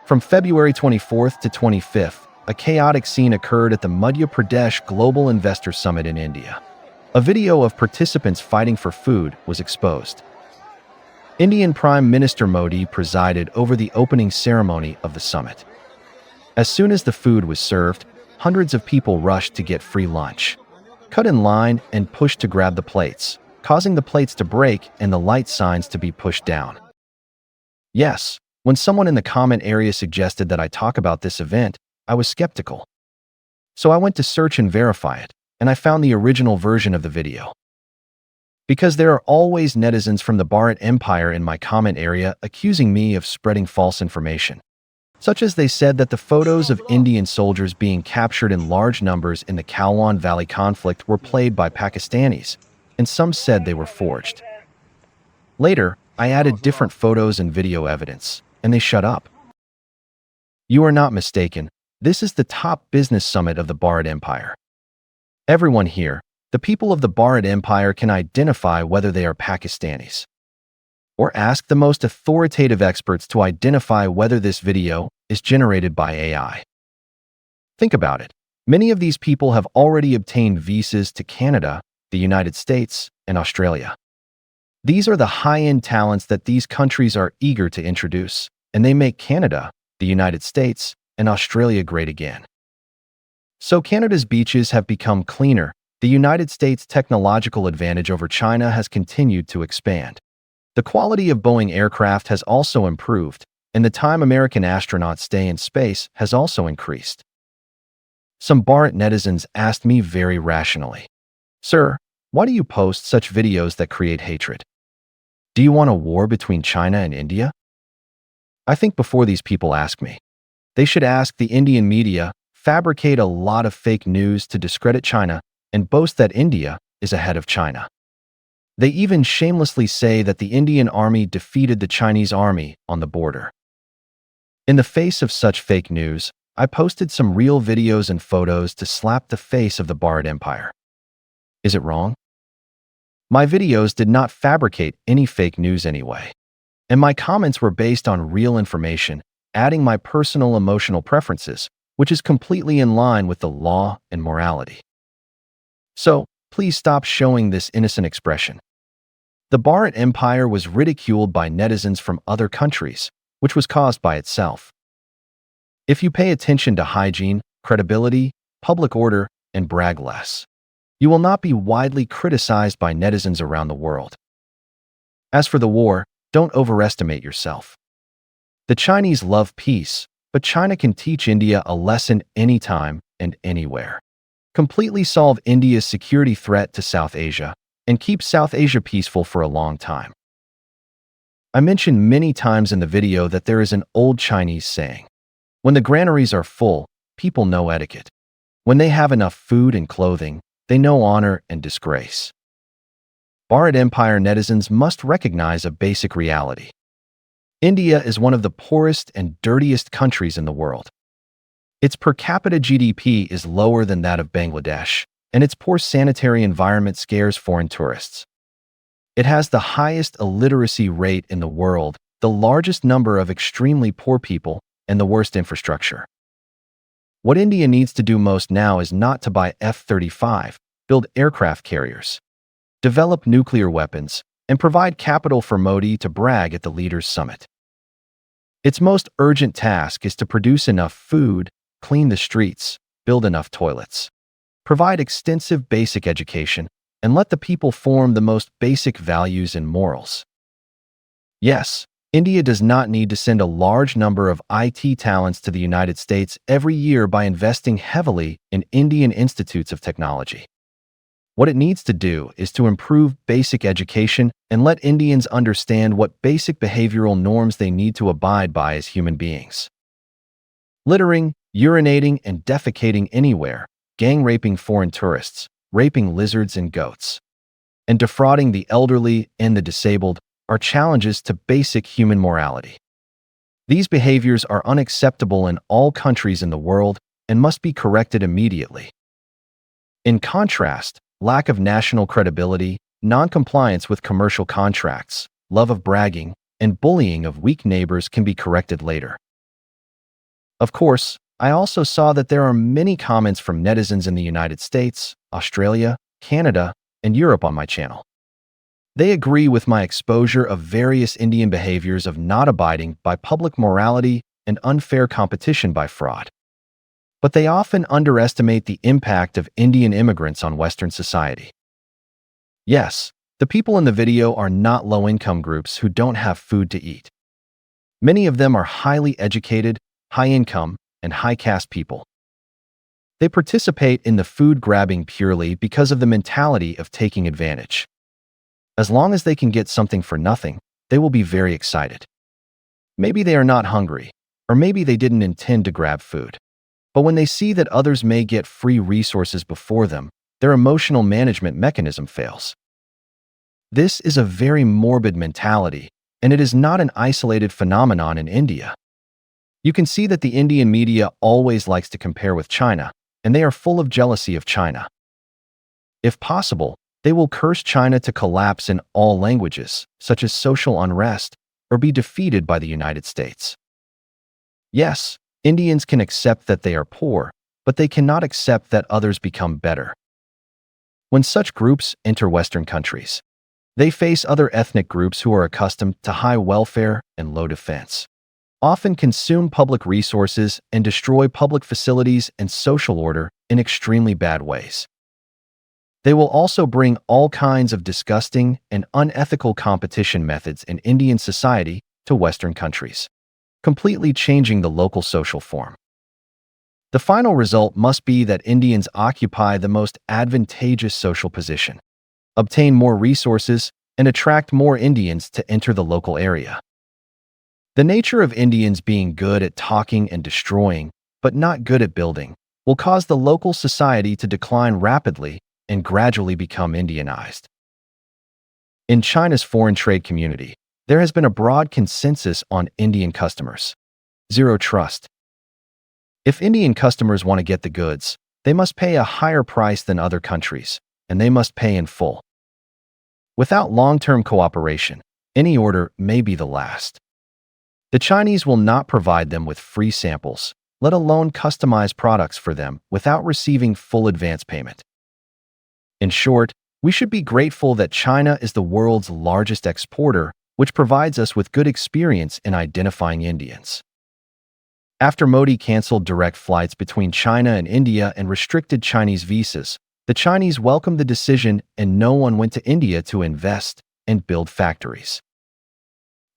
From February 24th to 25th, a chaotic scene occurred at the Madhya Pradesh Global Investor Summit in India. A video of participants fighting for food was exposed. Indian Prime Minister Modi presided over the opening ceremony of the summit. As soon as the food was served, hundreds of people rushed to get free lunch, cut in line and pushed to grab the plates, causing the plates to break and the light signs to be pushed down. Yes, when someone in the comment area suggested that I talk about this event, I was skeptical. So I went to search and verify it, and I found the original version of the video. Because there are always netizens from the Bharat Empire in my comment area accusing me of spreading false information, such as they said that the photos of Indian soldiers being captured in large numbers in the Kalwan Valley conflict were played by Pakistanis, and some said they were forged. Later, I added different photos and video evidence, and they shut up. You are not mistaken, this is the top business summit of the Bharat Empire. Everyone here, the people of the Bharat Empire, can identify whether they are Pakistanis. Or ask the most authoritative experts to identify whether this video is generated by AI. Think about it. Many of these people have already obtained visas to Canada, the United States, and Australia. These are the high-end talents that these countries are eager to introduce, and they make Canada, the United States, and Australia great again. So Canada's beaches have become cleaner. The United States' technological advantage over China has continued to expand. The quality of Boeing aircraft has also improved, and the time American astronauts stay in space has also increased. Some Bharat netizens asked me very rationally, "Sir, why do you post such videos that create hatred? Do you want a war between China and India?" I think before these people ask me, they should ask the Indian media fabricate a lot of fake news to discredit China and boast that India is ahead of China. They even shamelessly say that the Indian army defeated the Chinese army on the border. In the face of such fake news, I posted some real videos and photos to slap the face of the Bharat Empire. Is it wrong? My videos did not fabricate any fake news anyway, and my comments were based on real information, adding my personal emotional preferences, which is completely in line with the law and morality. So, please stop showing this innocent expression. The Bharat Empire was ridiculed by netizens from other countries, which was caused by itself. If you pay attention to hygiene, credibility, public order, and brag less, you will not be widely criticized by netizens around the world. As for the war, don't overestimate yourself. The Chinese love peace, but China can teach India a lesson anytime and anywhere. Completely solve India's security threat to South Asia, and keep South Asia peaceful for a long time. I mentioned many times in the video that there is an old Chinese saying, "When the granaries are full, people know etiquette. When they have enough food and clothing, they know honor and disgrace." Bharat Empire netizens must recognize a basic reality. India is one of the poorest and dirtiest countries in the world. Its per capita GDP is lower than that of Bangladesh, and its poor sanitary environment scares foreign tourists. It has the highest illiteracy rate in the world, the largest number of extremely poor people, and the worst infrastructure. What India needs to do most now is not to buy F-35, build aircraft carriers, develop nuclear weapons, and provide capital for Modi to brag at the leaders' summit. Its most urgent task is to produce enough food, clean the streets, build enough toilets, provide extensive basic education, and let the people form the most basic values and morals. Yes, India does not need to send a large number of IT talents to the United States every year by investing heavily in Indian institutes of technology. What it needs to do is to improve basic education and let Indians understand what basic behavioral norms they need to abide by as human beings. Littering, urinating, and defecating anywhere, gang raping foreign tourists, raping lizards and goats, and defrauding the elderly and the disabled are challenges to basic human morality. These behaviors are unacceptable in all countries in the world and must be corrected immediately. In contrast, lack of national credibility, non-compliance with commercial contracts, love of bragging, and bullying of weak neighbors can be corrected later. Of course, I also saw that there are many comments from netizens in the United States, Australia, Canada, and Europe on my channel. They agree with my exposure of various Indian behaviors of not abiding by public morality and unfair competition by fraud. But they often underestimate the impact of Indian immigrants on Western society. Yes, the people in the video are not low-income groups who don't have food to eat. Many of them are highly educated, high-income, and high-caste people. They participate in the food grabbing purely because of the mentality of taking advantage. As long as they can get something for nothing, they will be very excited. Maybe they are not hungry, or maybe they didn't intend to grab food. But when they see that others may get free resources before them, their emotional management mechanism fails. This is a very morbid mentality, and it is not an isolated phenomenon in India. You can see that the Indian media always likes to compare with China, and they are full of jealousy of China. If possible, they will curse China to collapse in all languages, such as social unrest, or be defeated by the United States. Yes, Indians can accept that they are poor, but they cannot accept that others become better. When such groups enter Western countries, they face other ethnic groups who are accustomed to high welfare and low defense, often consume public resources and destroy public facilities and social order in extremely bad ways. They will also bring all kinds of disgusting and unethical competition methods in Indian society to Western countries, completely changing the local social form. The final result must be that Indians occupy the most advantageous social position, obtain more resources, and attract more Indians to enter the local area. The nature of Indians being good at talking and destroying, but not good at building, will cause the local society to decline rapidly and gradually become Indianized. In China's foreign trade community, there has been a broad consensus on Indian customers. Zero trust. If Indian customers want to get the goods, they must pay a higher price than other countries, and they must pay in full. Without long-term cooperation, any order may be the last. The Chinese will not provide them with free samples, let alone customize products for them without receiving full advance payment. In short, we should be grateful that China is the world's largest exporter, which provides us with good experience in identifying Indians. After Modi canceled direct flights between China and India and restricted Chinese visas, the Chinese welcomed the decision and no one went to India to invest and build factories.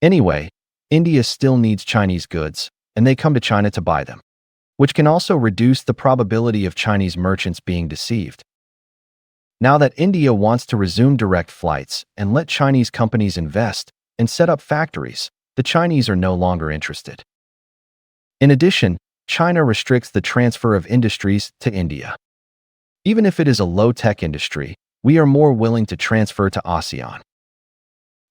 Anyway, India still needs Chinese goods, and they come to China to buy them, which can also reduce the probability of Chinese merchants being deceived. Now that India wants to resume direct flights and let Chinese companies invest and set up factories, the Chinese are no longer interested. In addition, China restricts the transfer of industries to India. Even if it is a low-tech industry, we are more willing to transfer to ASEAN.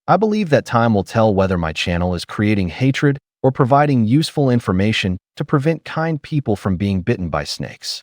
I believe that time will tell whether my channel is creating hatred or providing useful information to prevent kind people from being bitten by snakes.